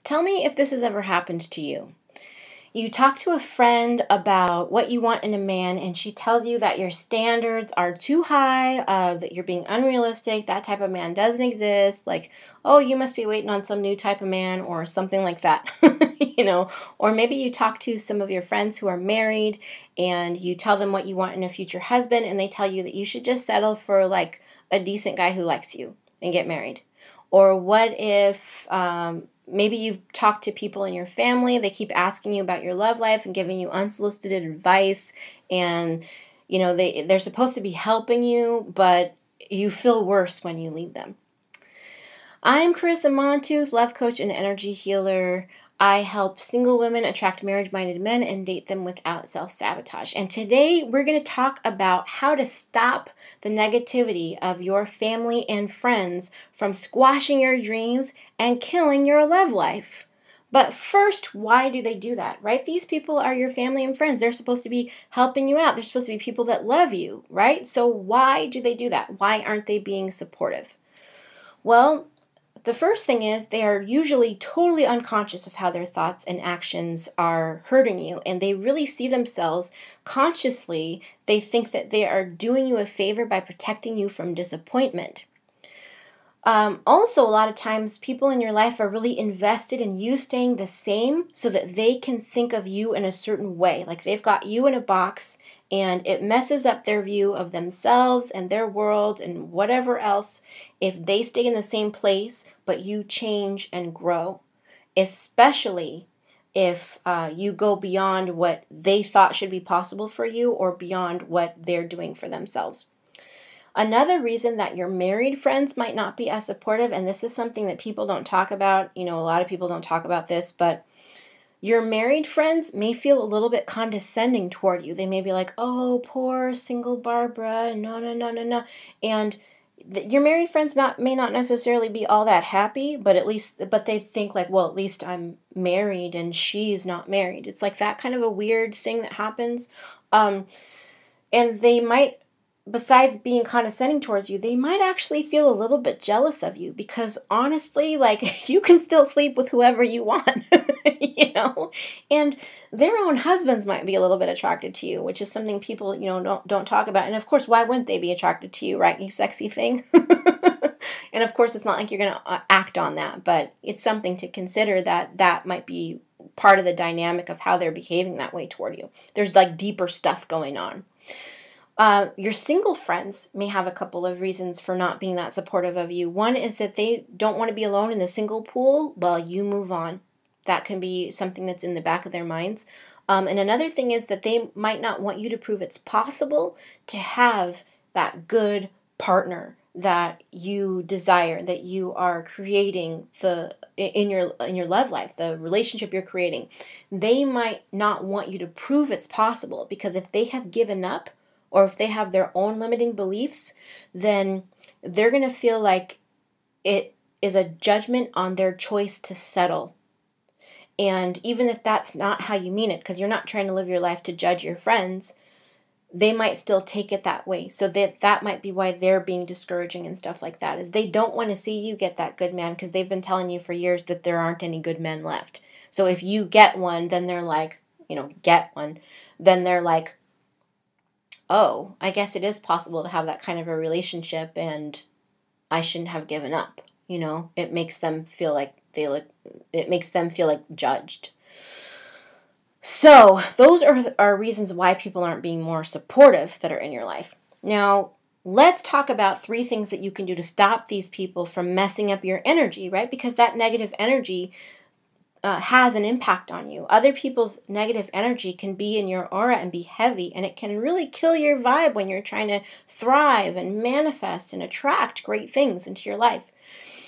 Tell me if this has ever happened to you. You talk to a friend about what you want in a man, and she tells you that your standards are too high, that you're being unrealistic, that type of man doesn't exist, like, oh, you must be waiting on some new type of man, or something like that, Or maybe you talk to some of your friends who are married, and you tell them what you want in a future husband, and they tell you that you should just settle for, like, a decent guy who likes you and get married. Or what if maybe you've talked to people in your family, they keep asking you about your love life and giving you unsolicited advice, and they're supposed to be helping you, but you feel worse when you leave them. I'm Carisa Montooth, love coach and energy healer. I help single women attract marriage-minded men and date them without self-sabotage. And today we're going to talk about how to stop the negativity of your family and friends from squashing your dreams and killing your love life. But first, why do they do that, right? These people are your family and friends. They're supposed to be helping you out. They're supposed to be people that love you, right? So why do they do that? Why aren't they being supportive? Well, the first thing is they are usually totally unconscious of how their thoughts and actions are hurting you, and they really see themselves consciously. They think that they are doing you a favor by protecting you from disappointment. Also, a lot of times people in your life are really invested in you staying the same so that they can think of you in a certain way. Like they've got you in a box, and it messes up their view of themselves and their world and whatever else if they stay in the same place, but you change and grow, especially if you go beyond what they thought should be possible for you or beyond what they're doing for themselves. Another reason that your married friends might not be as supportive, and this is something that people don't talk about, a lot of people don't talk about this, but your married friends may feel a little bit condescending toward you. They may be like, oh, poor single Barbara, no. And your married friends may not necessarily be all that happy, but they think like, well, at least I'm married and she's not married. It's like that kind of a weird thing that happens. And they might, besides being condescending towards you, they might actually feel a little bit jealous of you because honestly, like you can still sleep with whoever you want, and their own husbands might be a little bit attracted to you, which is something people, don't talk about. And of course, why wouldn't they be attracted to you, right? You sexy thing. And of course, it's not like you're going to act on that, but it's something to consider that might be part of the dynamic of how they're behaving that way toward you. There's like deeper stuff going on. Your single friends may have a couple of reasons for not being that supportive of you. One is that they don't want to be alone in the single pool while you move on. That can be something that's in the back of their minds. And another thing is that they might not want you to prove it's possible to have that good partner that you desire, that you are creating in your love life, the relationship you're creating. They might not want you to prove it's possible because if they have given up, or if they have their own limiting beliefs, then they're going to feel like it is a judgment on their choice to settle. And even if that's not how you mean it, because you're not trying to live your life to judge your friends, they might still take it that way. So that might be why they're being discouraging and stuff like that, is they don't want to see you get that good man because they've been telling you for years that there aren't any good men left. So if you get one, then they're like, then they're like, oh, I guess it is possible to have that kind of a relationship and I shouldn't have given up. It makes them feel like judged. So those are reasons why people aren't being more supportive that are in your life. Now, let's talk about 3 things that you can do to stop these people from messing up your energy, right? Because that negative energy has an impact on you. Other people's negative energy can be in your aura and be heavy, and it can really kill your vibe when you're trying to thrive and manifest and attract great things into your life.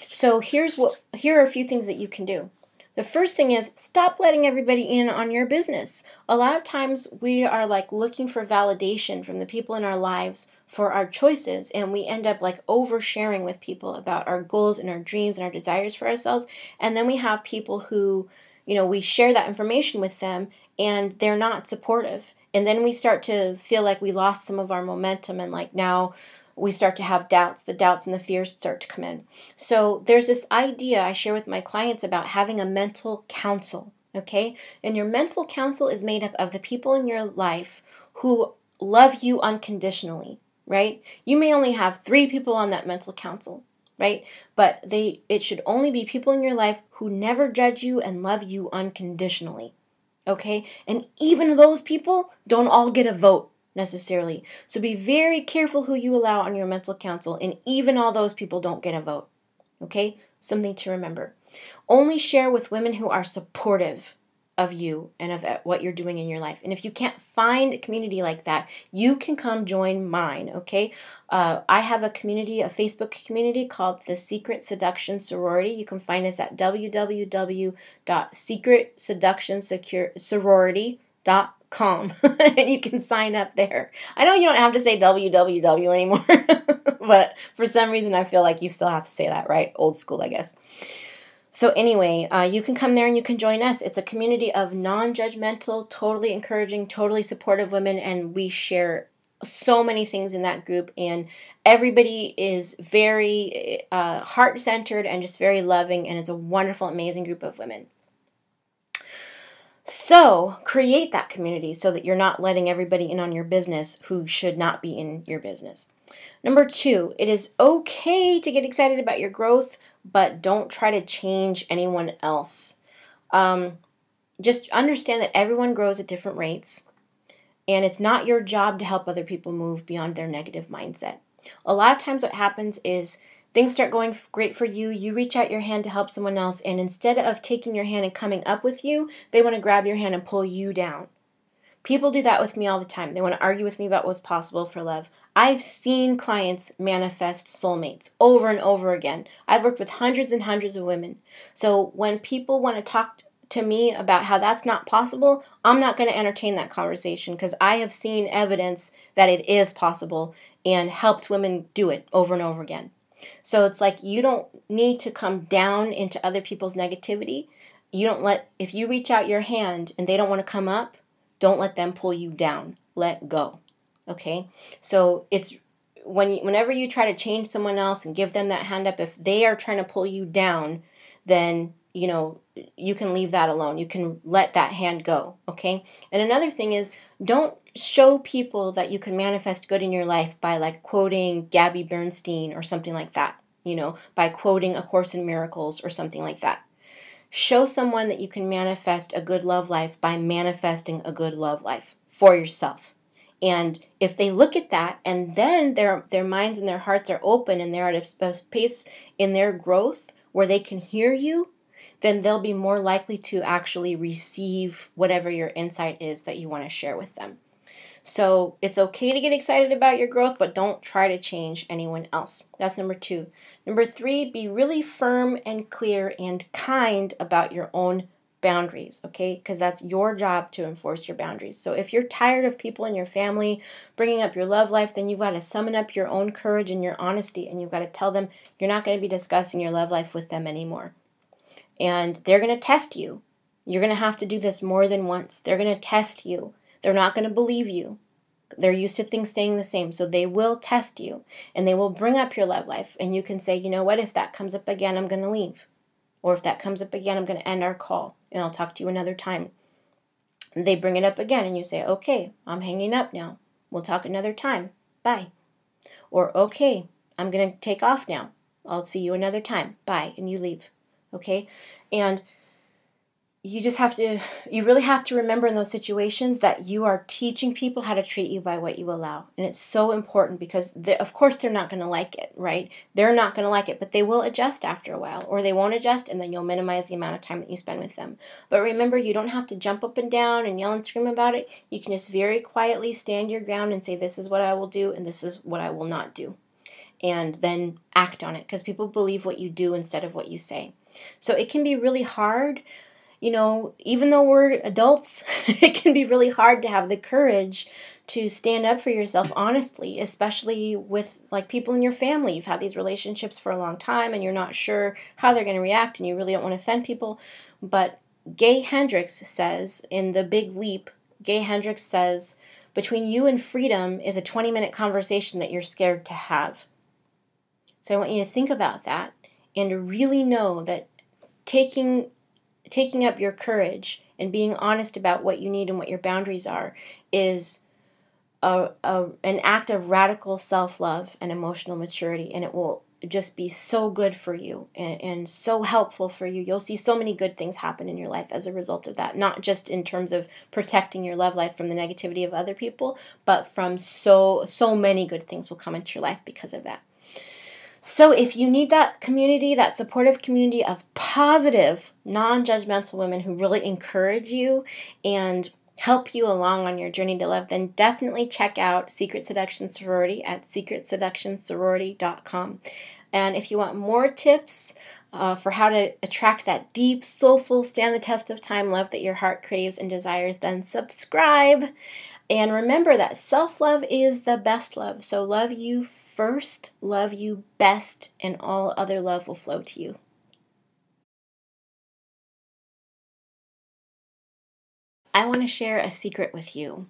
So here are a few things that you can do. The first thing is stop letting everybody in on your business. A lot of times we are like looking for validation from the people in our lives for our choices, and we end up like oversharing with people about our goals and our dreams and our desires for ourselves. And then we have people who, we share that information with them and they're not supportive. And then we start to feel like we lost some of our momentum, and like now we start to have doubts. The doubts and the fears start to come in. So there's this idea I share with my clients about having a mental council, okay? And your mental council is made up of the people in your life who love you unconditionally, right? You may only have 3 people on that mental council, right? But it should only be people in your life who never judge you and love you unconditionally, okay? And even those people don't all get a vote necessarily. So be very careful who you allow on your mental council, and even all those people don't get a vote, okay? Something to remember. Only share with women who are supportive of you and of what you're doing in your life. And if you can't find a community like that, you can come join mine, okay? I have a community, a Facebook community called the Secret Seduction Sorority. You can find us at www.secretseductionsorority.com and you can sign up there. I know you don't have to say www anymore, but for some reason I feel like you still have to say that, right? Old school, I guess. So anyway, you can come there and you can join us. It's a community of non-judgmental, totally encouraging, totally supportive women, and we share so many things in that group, and everybody is very heart-centered and just very loving, and it's a wonderful, amazing group of women. So create that community so that you're not letting everybody in on your business who should not be in your business. Number 2, it is okay to get excited about your growth, but don't try to change anyone else. Just understand that everyone grows at different rates, and it's not your job to help other people move beyond their negative mindset. A lot of times what happens is things start going great for you, you reach out your hand to help someone else, and instead of taking your hand and coming up with you, they want to grab your hand and pull you down. People do that with me all the time. They want to argue with me about what's possible for love. I've seen clients manifest soulmates over and over again. I've worked with hundreds and hundreds of women. So when people want to talk to me about how that's not possible, I'm not going to entertain that conversation because I have seen evidence that it is possible and helped women do it over and over again. So it's like you don't need to come down into other people's negativity. If you reach out your hand and they don't want to come up, don't let them pull you down. Let go. Okay? So it's whenever you try to change someone else and give them that hand up, if they are trying to pull you down, then, you can leave that alone. You can let that hand go. Okay? And another thing is, don't show people that you can manifest good in your life by quoting Gabby Bernstein or something like that. By quoting A Course in Miracles or something like that. Show someone that you can manifest a good love life by manifesting a good love life for yourself. And if they look at that and then their minds and their hearts are open and they're at a space in their growth where they can hear you, then they'll be more likely to actually receive whatever your insight is that you want to share with them. So it's okay to get excited about your growth, but don't try to change anyone else. That's number 2. Number 3, be really firm and clear and kind about your own boundaries, okay? Because that's your job to enforce your boundaries. So if you're tired of people in your family bringing up your love life, then you've got to summon up your own courage and your honesty, and you've got to tell them you're not going to be discussing your love life with them anymore. And they're going to test you. You're going to have to do this more than once. They're going to test you. They're not going to believe you. They're used to things staying the same, so they will test you, and they will bring up your love life, and you can say, you know what, if that comes up again, I'm going to leave. Or if that comes up again, I'm going to end our call, and I'll talk to you another time. And they bring it up again, and you say, okay, I'm hanging up now. We'll talk another time. Bye. Or, okay, I'm going to take off now. I'll see you another time. Bye, and you leave. Okay? And you really have to remember in those situations that you are teaching people how to treat you by what you allow. And it's so important because, of course, they're not going to like it, right? They're not going to like it, but they will adjust after a while, or they won't adjust, and then you'll minimize the amount of time that you spend with them. But remember, you don't have to jump up and down and yell and scream about it. You can just very quietly stand your ground and say, this is what I will do, and this is what I will not do. And then act on it, because people believe what you do instead of what you say. So it can be really hard. Even though we're adults, it can be really hard to have the courage to stand up for yourself honestly, especially with people in your family. You've had these relationships for a long time and you're not sure how they're going to react and you really don't want to offend people. But Gay Hendricks says in The Big Leap, Gay Hendricks says, Between you and freedom is a 20-minute conversation that you're scared to have. So I want you to think about that and to really know that taking up your courage and being honest about what you need and what your boundaries are is an act of radical self-love and emotional maturity, and it will just be so good for you and so helpful for you. You'll see so many good things happen in your life as a result of that, not just in terms of protecting your love life from the negativity of other people, but from so many good things will come into your life because of that. So if you need that community, that supportive community of positive, non-judgmental women who really encourage you and help you along on your journey to love, then definitely check out Secret Seduction Sorority at secretseductionsorority.com. And if you want more tips for how to attract that deep, soulful, stand the test of time love that your heart craves and desires, then subscribe. And remember that self-love is the best love. So love you first, love you best, and all other love will flow to you. I want to share a secret with you.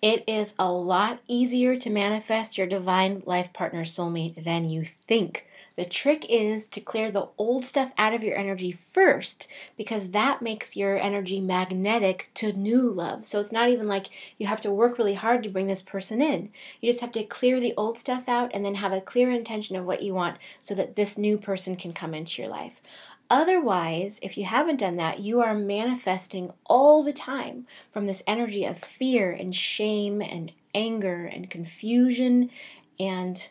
It is a lot easier to manifest your divine life partner soulmate than you think. The trick is to clear the old stuff out of your energy first, because that makes your energy magnetic to new love. So it's not even like you have to work really hard to bring this person in. You just have to clear the old stuff out and then have a clear intention of what you want so that this new person can come into your life. Otherwise, if you haven't done that, you are manifesting all the time from this energy of fear and shame and anger and confusion and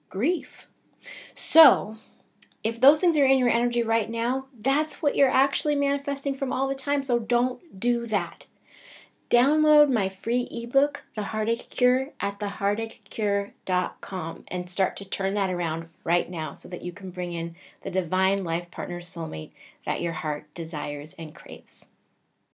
grief. So, if those things are in your energy right now, that's what you're actually manifesting from all the time, so don't do that. Download my free ebook, The Heartache Cure, at theheartachecure.com and start to turn that around right now so that you can bring in the divine life partner soulmate that your heart desires and craves.